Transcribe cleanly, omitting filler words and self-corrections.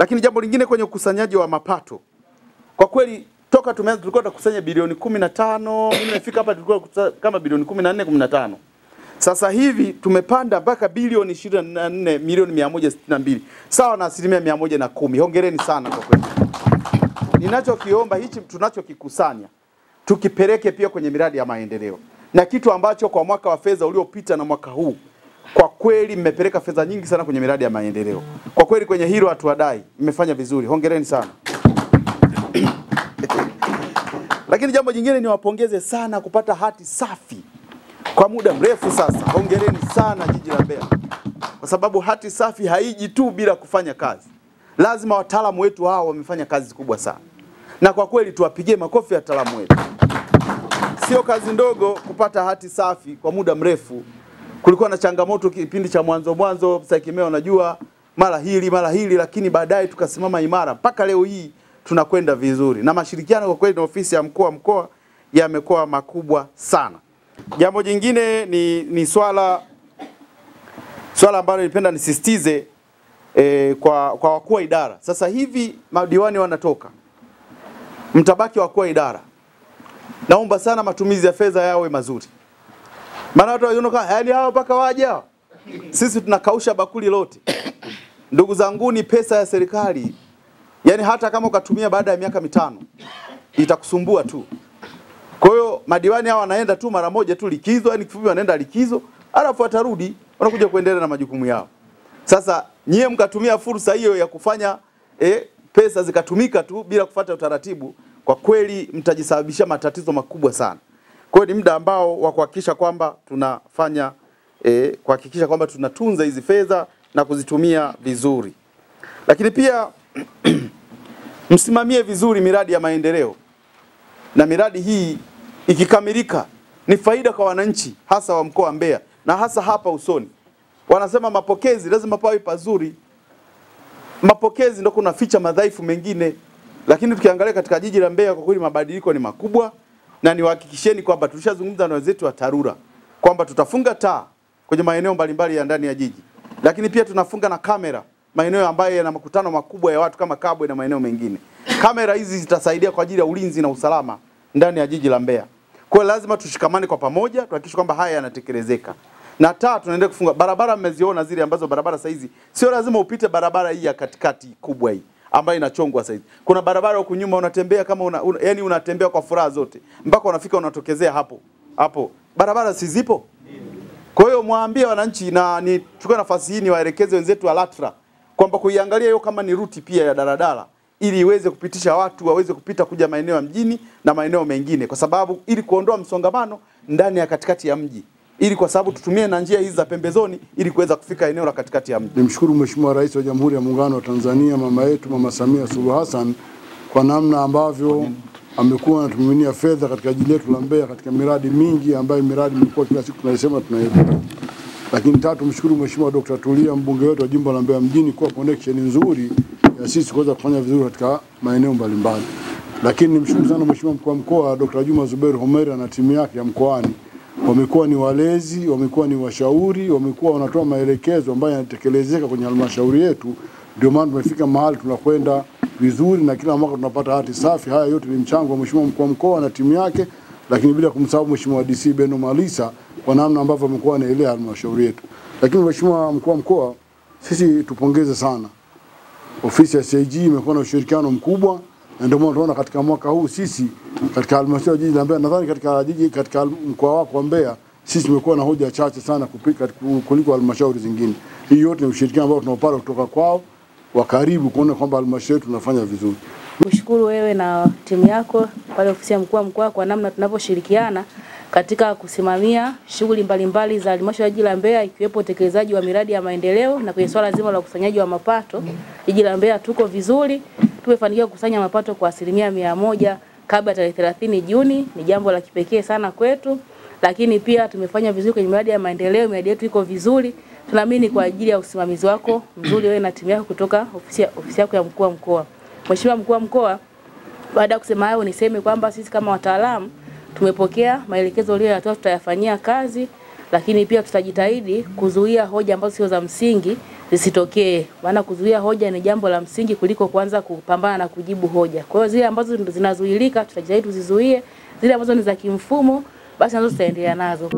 Lakini jambo lingine kwenye ukusanyaji wa mapato, kwa kweli toka tumeanza tulikuwa tunakusanya bilioni 15, mimi nimefika hapa tulikuwa kama bilioni 14 15. Sasa hivi tumepanda mpaka bilioni 24 milioni 162, sawa na 110%. Hongereni sana kwa kweli. Ninachokiomba hichi tunachokikusanya tukipeleke pia kwenye miradi ya maendeleo, na kitu ambacho kwa mwaka wa fedha uliopita na mwaka huu kwa kweli mmepeleka fedha nyingi sana kwenye miradi ya maendeleo. Kwa kweli kwenye hilo hatuwadai, mmefanya vizuri. Hongereni sana. Lakini jambo jingine niwapongeze sana kupata hati safi kwa muda mrefu sasa. Hongereni sana jiji la Mbeya. Kwa sababu hati safi haiji tu bila kufanya kazi. Lazima wataalamu wetu hao wamefanya kazi kubwa sana. Na kwa kweli tuwapigie makofi wataalamu wetu. Sio kazi ndogo kupata hati safi kwa muda mrefu. Kulikuwa na changamoto kipindi cha mwanzo Saikimeo unajua mara hili, lakini baadaye tukasimama imara mpaka leo hii tunakwenda vizuri. Na mashirikiano kwa kweli na ofisi ya mkoa yamekuwa makubwa sana. Jambo jingine ni swala ambalo nilipenda nisisitize kwa wakuu wa idara. Sasa hivi madiwani wanatoka, mtabaki wakuu wa idara. Naomba sana matumizi ya fedha yawe mazuri. Maana watu wanaona yaani hao mpaka waje hao. Sisi tunakausha bakuli lote. Ndugu zangu, ni pesa ya serikali. Yaani hata kama ukatumia baada ya miaka 5 itakusumbua tu. Kwa hiyo madiwani hao wanaenda tu mara moja tu likizo, yani kifupi wanaenda likizo, alafu watarudi wanakuja kuendelea na majukumu yao. Sasa nyie mkatumia fursa hiyo ya kufanya pesa zikatumika tu bila kufuata utaratibu, kwa kweli mtajisababisha matatizo makubwa sana. Kwa hiyo ni muda ambao wa kuhakikisha kwamba tunafanya kuhakikisha kwamba tunatunza hizi fedha na kuzitumia vizuri. Lakini pia msimamie vizuri miradi ya maendeleo. Na miradi hii ikikamilika ni faida kwa wananchi hasa wa mkoa wa Mbeya na hasa hapa Usoni. Wanasema mapokezi lazima pawe pazuri. Mapokezi ndio kuna ficha madhaifu mengine. Lakini tukiangalia katika jiji la Mbeya kwa kweli mabadiliko ni makubwa, na niwahakikisheni kwamba tulishazungumza na wenzetu wa TARURA kwamba tutafunga taa kwenye maeneo mbalimbali ya ndani ya jiji. Lakini pia tunafunga na kamera maeneo ambayo yana makutano makubwa ya watu kama Kabwe na maeneo mengine. Kamera hizi zitasaidia kwa ajili ya ulinzi na usalama ndani ya jiji la Mbeya. Kwa hiyo lazima tushikamane kwa pamoja tuhakikishe kwamba haya yanatekelezeka. Na tunaendelea kufunga barabara, mmeziona zile ambazo barabara saizi sio lazima upite barabara hii ya katikati kubwa hii ambayo inachongwa saizi. Kuna barabara huko nyuma unatembea kama yani unatembea kwa furaha zote mpaka unafika unatokezea hapo. Barabara si zipo? Kwa hiyo mwambie wananchi, na nichukue nafasi hii niwaelekeze wenzetu wa LATRA kwamba kuiangalia hiyo kama ni ruti pia ya daladala ili iweze kupitisha watu waweze kupita kuja maeneo ya mjini na maeneo mengine, kwa sababu ili kuondoa msongamano ndani ya katikati ya mji, ili kwa sababu tutumie na njia hizi za pembezoni ili kuweza kufika eneo la katikati ya mji. Nimshukuru Mheshimiwa Rais wa Jamhuri ya Muungano wa Tanzania, mama yetu Mama Samia Suluhu Hassan, kwa namna ambavyo amekuwa anatumiminia fedha katika jiji letu la Mbeya katika miradi mingi ambayo miradi mlikuwa kila siku tunasema tunaiona. Lakini tatu, mshukuru Mheshimiwa Dr. Tulia, mbunge wetu wa jimbo la Mbeya mjini, kwa connection nzuri ya sisi kuweza kufanya vizuri katika maeneo mbalimbali. Lakini nimshukuru sana Mheshimiwa mkuu wa mkoa Dr. Juma Zuberi Homera na timu yake ya mkoani. Wamekuwa ni walezi, wamekuwa ni washauri, wamekuwa wanatoa maelekezo ambayo yanatekelezeka kwenye halmashauri yetu. Ndio maana tumefika mahali tunakwenda vizuri na kila mwaka tunapata hati safi. Haya yote ni mchango wa Mheshimiwa mkuu wa mkoa na timu yake, lakini bila kumsahau Mheshimiwa DC Beno Malisa kwa namna ambavyo amekuwa anaelea halmashauri yetu. Lakini Mheshimiwa mkuu wa mkoa, sisi tupongeze sana. Ofisi ya CAG imekuwa na ushirikiano mkubwa, na ndio maana tunaona katika mwaka huu sisi katika halmashauri ya jiji la Mbeya, nadhani katika mkoa wako wa Mbeya, sisi tumekuwa na hoja chache sana kuliko halmashauri zingine. Hii yote ni ushirikiano ambao tunaopata kutoka kwao wa karibu kuona kwamba halmashauri tunafanya vizuri. Kushukuru wewe na timu yako pale ofisi ya mkuu wa mkoa kwa namna tunavyoshirikiana katika kusimamia shughuli mbalimbali za halmashauri ya jiji la Mbeya, ikiwepo utekelezaji wa miradi ya maendeleo na kwenye swala zima la ukusanyaji wa mapato. Jiji la Mbeya tuko vizuri, tumefanikiwa kukusanya mapato kwa 100% kabla ya tarehe 30 Juni. Ni jambo la kipekee sana kwetu, lakini pia tumefanya vizuri kwenye miradi ya maendeleo, miradi yetu iko vizuri. Tunaamini kwa ajili ya usimamizi wako mzuri wewe na timu yako kutoka ofisi yako ya mkuu wa mkoa. Mheshimiwa mkuu wa mkoa, baada ya kusema hayo niseme kwamba sisi kama wataalamu tumepokea maelekezo uliyoyatoa, tutayafanyia kazi, lakini pia tutajitahidi kuzuia hoja ambazo sio za msingi zisitokee. Maana kuzuia hoja ni jambo la msingi kuliko kuanza kupambana na kujibu hoja. Kwa hiyo zile ambazo zinazuilika tutajitahidi tuzizuie, zile ambazo ni za kimfumo basi nazo tutaendelea nazo.